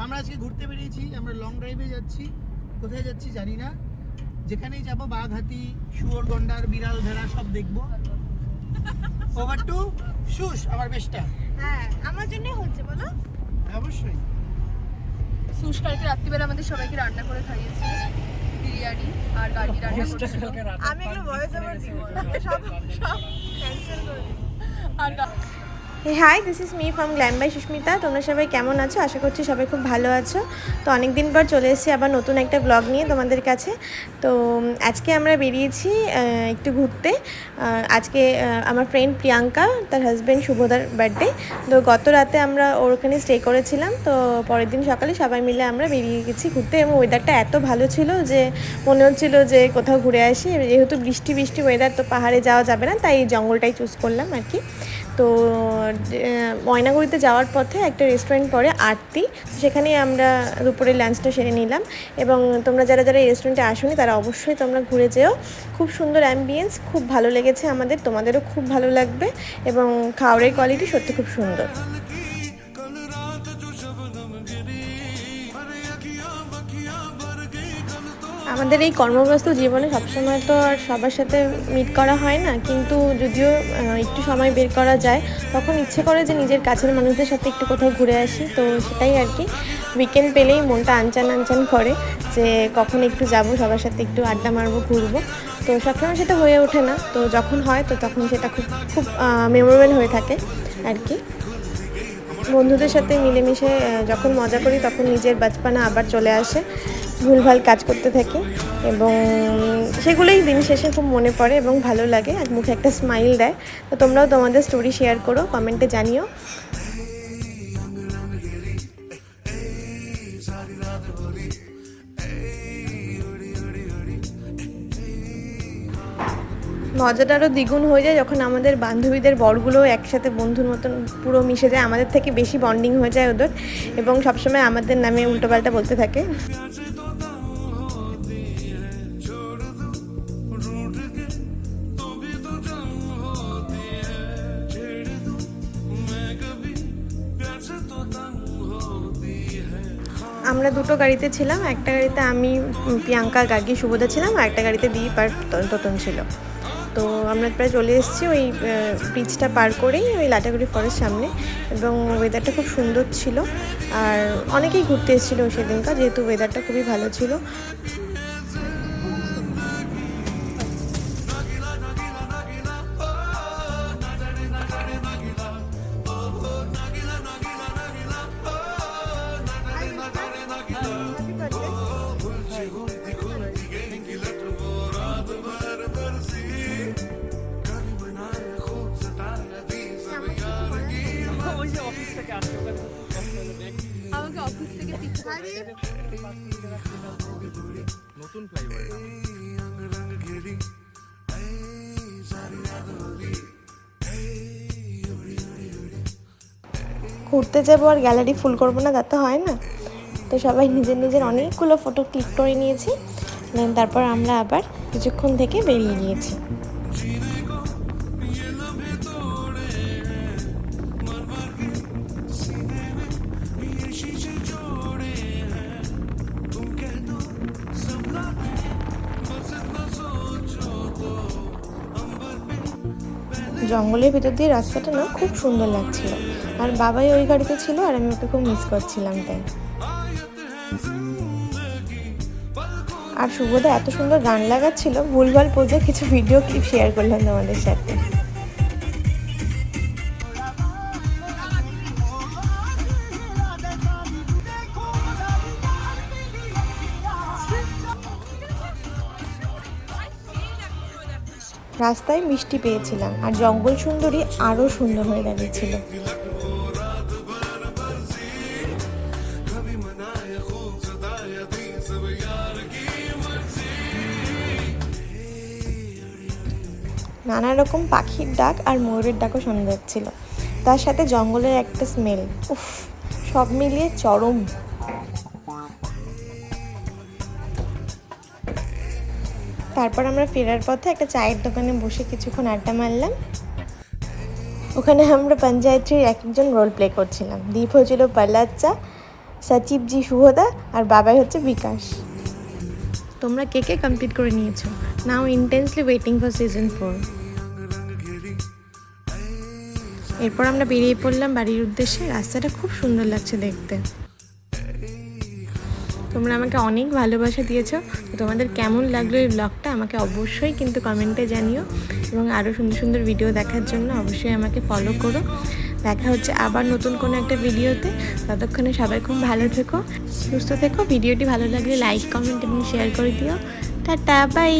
আমরা আজকে ঘুরতে বেরিয়েছি, আমরা লং ড্রাইভে যাচ্ছি। কোথায় যাচ্ছি জানি না, যেখানেই যাব বাঘ, হাতি, শুয়োর, গন্ডার, বিড়াল, ভেড়া সব দেখবো। ওভার টু সুশ, আমার বেশটা। হ্যাঁ, আমার জন্যই হচ্ছে বলো। অবশ্যই। সুশ কালকে রাত্রিবেলা আমাদের সবাইকে রান্না করে খাইয়েছে, বিরিয়ানি আর গাড়ি রান্না করছিল। আমি এগুলো ভয়েস ওভার দিব, সব ক্যান্সেল করে দিই। আর hi, this is me from glam by Sushmita. তোমরা সবাই কেমন আছো? আশা করছি সবাই খুব ভালো আছো। তো অনেক দিন পর চলে এসেছি আবার নতুন একটা ব্লগ নিয়ে তোমাদের কাছে। তো আজকে আমরা বেরিয়েছি একটু ঘুরতে। আজকে আমার ফ্রেন্ড প্রিয়াঙ্কা, তার হাজব্যান্ড শুভদার বার্থডে। তো গত রাতে আমরা ওর ওখানে স্টে করেছিলাম। তো পরের দিন সকালে সবাই মিলে আমরা বেরিয়ে গেছি ঘুরতে, এবং ওয়েদারটা এত ভালো ছিল যে মনে হচ্ছিলো যে কোথাও ঘুরে আসি। যেহেতু বৃষ্টি বৃষ্টি ওয়েদার, তো পাহাড়ে যাওয়া যাবে না, তাই জঙ্গলটাই চুজ করলাম আর কি। তো ময়নাগুড়িতে যাওয়ার পথে একটা রেস্টুরেন্ট পড়ে আরতি, সেখানেই আমরা দুপুরে লাঞ্চটা সেরে নিলাম। এবং তোমরা যারা যারা এই রেস্টুরেন্টে আসোনি তারা অবশ্যই তোমরা ঘুরে যেও। খুব সুন্দর অ্যাম্বিয়েন্স, খুব ভালো লেগেছে আমাদের, তোমাদেরও খুব ভালো লাগবে। এবং খাবারের কোয়ালিটি সত্যি খুব সুন্দর। আমাদের এই কর্মব্যস্ত জীবনে সবসময় তো আর সবার সাথে মিট করা হয় না, কিন্তু যদিও একটু সময় বের করা যায়, তখন ইচ্ছে করে যে নিজের কাছের মানুষদের সাথে একটু কোথাও ঘুরে আসি। তো সেটাই আর কি, উইকেন্ড পেলেই মনটা আনচান আনচান করে যে কখন একটু যাব, সবার সাথে একটু আড্ডা মারবো, ঘুরবো। তো সবসময় সেটা হয়ে ওঠে না, তো যখন হয় তো তখন সেটা খুব খুব মেমোরেবল হয়ে থাকে আর কি। বন্ধুদের সাথে মিলেমিশে যখন মজা করি তখন নিজের বাচপানা আবার চলে আসে, ভুলভাল কাজ করতে থাকি, এবং সেগুলোই দিন শেষে খুব মনে পড়ে এবং ভালো লাগে, আর মুখে একটা স্মাইল দেয়। তো তোমরাও তোমাদের স্টোরি শেয়ার করো, কমেন্টে জানিও। মজাটা আরও দ্বিগুণ হয়ে যায় যখন আমাদের বান্ধবীদের বরগুলো একসাথে বন্ধুর মতন পুরো মিশে যায়, আমাদের থেকে বেশি বন্ডিং হয়ে যায় ওদের, এবং সবসময় আমাদের নামে উল্টোপাল্টা বলতে থাকে। আমরা দুটো গাড়িতে ছিলাম, একটা গাড়িতে আমি, প্রিয়াঙ্কা, গার্গী, শুভদা ছিলাম, আর একটা গাড়িতে দীপ আর তোতন ছিল। তো আমরা প্রায় চলে এসেছি ওই ব্রিজটা পার করেই, ওই লাটাগুড়ি ফরেস্ট সামনে, এবং ওয়েদারটা খুব সুন্দর ছিল। আর অনেকেই ঘুরতে এসেছিলো সেদিনকার, যেহেতু ওয়েদারটা খুবই ভালো ছিল। আমাকে অফিস থেকে নতুন ফ্লাইওভার। ঘুরতে যাবো আর গ্যালারি ফুল করবো না, তা তো হয় না। তো সবাই নিজের নিজের অনেকগুলো ফটো ক্লিক করে নিয়েছি, দেন তারপর আমরা আবার কিছুক্ষণ থেকে বেরিয়ে গিয়েছি। জঙ্গলের ভিতর দিয়ে রাস্তাটা না খুব সুন্দর লাগছিল, আর বাবাই ওই গাড়িতে ছিল, আর আমি ওকে খুব মিস করছিলাম তাই। আর শুভদা এত সুন্দর গান লাগাচ্ছিল, ভুলভাল পোজে কিছু ভিডিও ক্লিপ শেয়ার করলাম তোমাদের সাথে। রাস্তায় মিষ্টি পেয়েছিলাম, আর জঙ্গল সুন্দরী আরও সুন্দর হয়ে দাঁড়িয়েছিল। নানা রকম পাখির ডাক আর ময়ূরের ডাকও শোনা যাচ্ছিল, তার সাথে জঙ্গলের একটা স্মেল, উফ, সব মিলিয়ে চরম। তারপর আমরা ফেরার পথে একটা চায়ের দোকানে বসে কিছুক্ষণ আড্ডা মারলাম। ওখানে আমরা পঞ্চায়েতের এক একজন রোল প্লে করছিলাম। দীপ হয়েছিল প্রহ্লাদ চা, সচিবজি শুভদা, আর বাবাই হচ্ছে বিকাশ। তোমরা কে কে কমপ্লিট করে নিয়েছো? নাও ইন্টেন্সলি ওয়েটিং ফর সিজন 4। এরপর আমরা বেরিয়ে পড়লাম বাড়ির উদ্দেশ্যে। রাস্তাটা খুব সুন্দর লাগছে দেখতে। তোমরা আমাকে অনেক ভালোবাসা দিয়েছো, তো তোমাদের কেমন লাগলো এই ব্লগটা আমাকে অবশ্যই কিন্তু কমেন্টে জানিও, এবং আরও সুন্দর সুন্দর ভিডিও দেখার জন্য অবশ্যই আমাকে ফলো করো। দেখা হচ্ছে আবার নতুন কোনো একটা ভিডিওতে। ততক্ষণে সবাই খুব ভালো থেকো, সুস্থ থেকো। ভিডিওটি ভালো লাগলে লাইক, কমেন্ট এবং শেয়ার করে দিও। Tata, by.